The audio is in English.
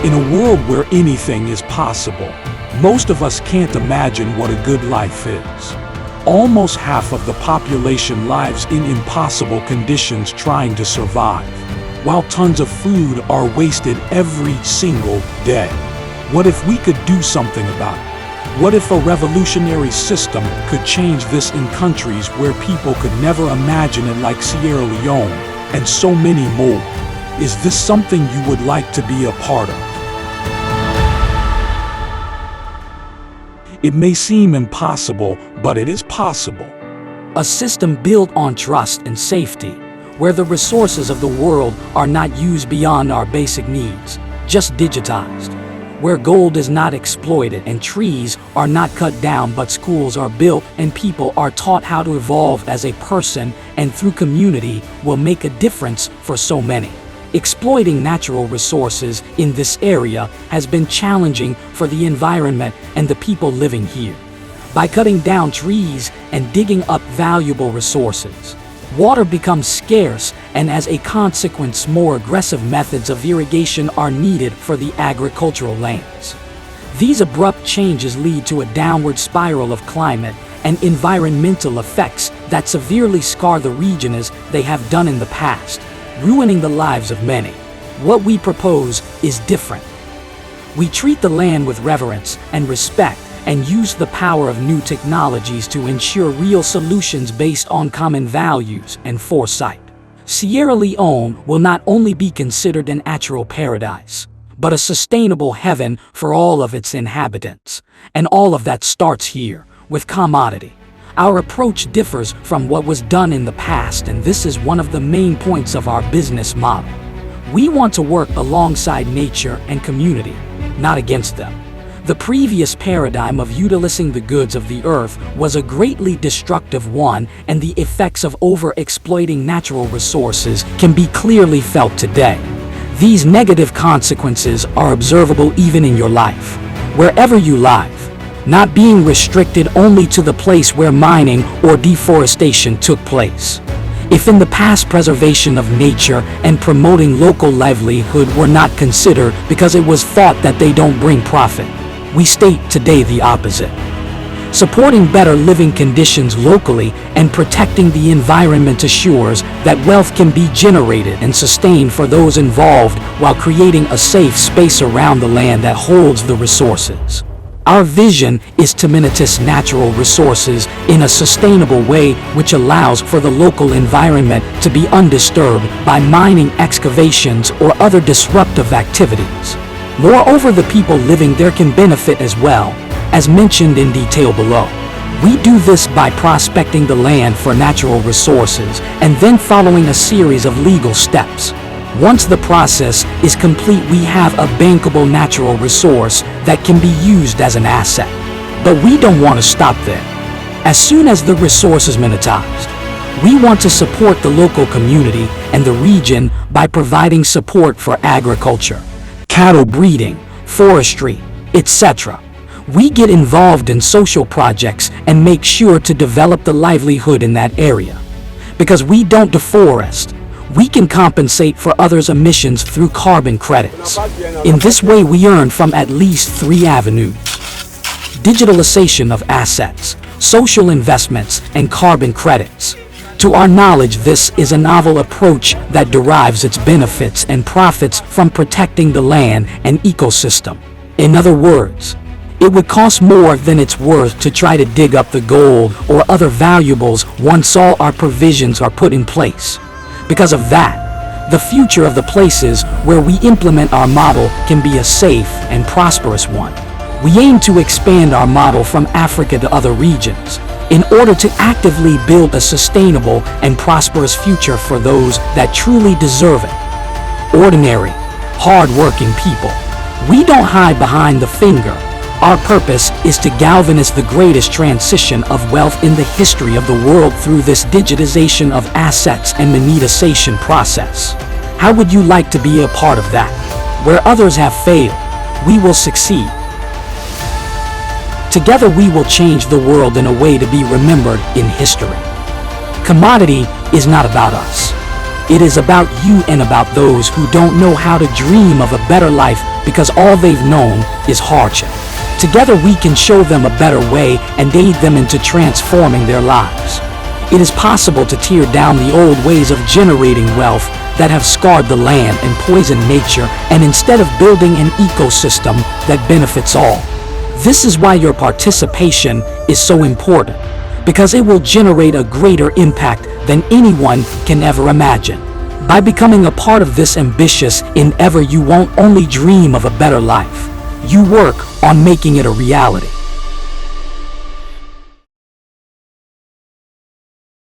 In a world where anything is possible, most of us can't imagine what a good life is. Almost half of the population lives in impossible conditions trying to survive, while tons of food are wasted every single day. What if we could do something about it? What if a revolutionary system could change this in countries where people could never imagine it, like Sierra Leone, and so many more? Is this something you would like to be a part of? It may seem impossible, but it is possible. A system built on trust and safety, where the resources of the world are not used beyond our basic needs, just digitized. Where gold is not exploited and trees are not cut down, but schools are built and people are taught how to evolve as a person and through community will make a difference for so many. Exploiting natural resources in this area has been challenging for the environment and the people living here. By cutting down trees and digging up valuable resources, water becomes scarce, and as a consequence, more aggressive methods of irrigation are needed for the agricultural lands. These abrupt changes lead to a downward spiral of climate and environmental effects that severely scar the region as they have done in the past, ruining the lives of many. What we propose is different. We treat the land with reverence and respect and use the power of new technologies to ensure real solutions based on common values and foresight. Sierra Leone will not only be considered a natural paradise, but a sustainable heaven for all of its inhabitants. And all of that starts here, with Qommodity. Our approach differs from what was done in the past, and this is one of the main points of our business model. We want to work alongside nature and community, not against them. The previous paradigm of utilizing the goods of the earth was a greatly destructive one, and the effects of over-exploiting natural resources can be clearly felt today. These negative consequences are observable even in your life, wherever you live, not being restricted only to the place where mining or deforestation took place. If in the past preservation of nature and promoting local livelihood were not considered because it was thought that they don't bring profit, we state today the opposite. Supporting better living conditions locally and protecting the environment assures that wealth can be generated and sustained for those involved while creating a safe space around the land that holds the resources. Our vision is to monetize natural resources in a sustainable way, which allows for the local environment to be undisturbed by mining, excavations, or other disruptive activities. Moreover, the people living there can benefit as well, as mentioned in detail below. We do this by prospecting the land for natural resources and then following a series of legal steps. Once the process is complete, we have a bankable natural resource that can be used as an asset. But we don't want to stop there. As soon as the resource is monetized, we want to support the local community and the region by providing support for agriculture, cattle breeding, forestry, etc. We get involved in social projects and make sure to develop the livelihood in that area. Because we don't deforest, we can compensate for others' emissions through carbon credits. In this way, we earn from at least 3 avenues: digitalization of assets, social investments, and carbon credits. To our knowledge, this is a novel approach that derives its benefits and profits from protecting the land and ecosystem. In other words, it would cost more than it's worth to try to dig up the gold or other valuables once all our provisions are put in place. Because of that, the future of the places where we implement our model can be a safe and prosperous one. We aim to expand our model from Africa to other regions in order to actively build a sustainable and prosperous future for those that truly deserve it. Ordinary, hard-working people. We don't hide behind the finger. Our purpose is to galvanize the greatest transition of wealth in the history of the world through this digitization of assets and monetization process. How would you like to be a part of that? Where others have failed, we will succeed. Together we will change the world in a way to be remembered in history. Qommodity is not about us. It is about you and about those who don't know how to dream of a better life because all they've known is hardship. Together we can show them a better way and aid them into transforming their lives. It is possible to tear down the old ways of generating wealth that have scarred the land and poisoned nature, and instead of building an ecosystem that benefits all. This is why your participation is so important, because it will generate a greater impact than anyone can ever imagine. By becoming a part of this ambitious endeavor, you won't only dream of a better life, you work on making it a reality.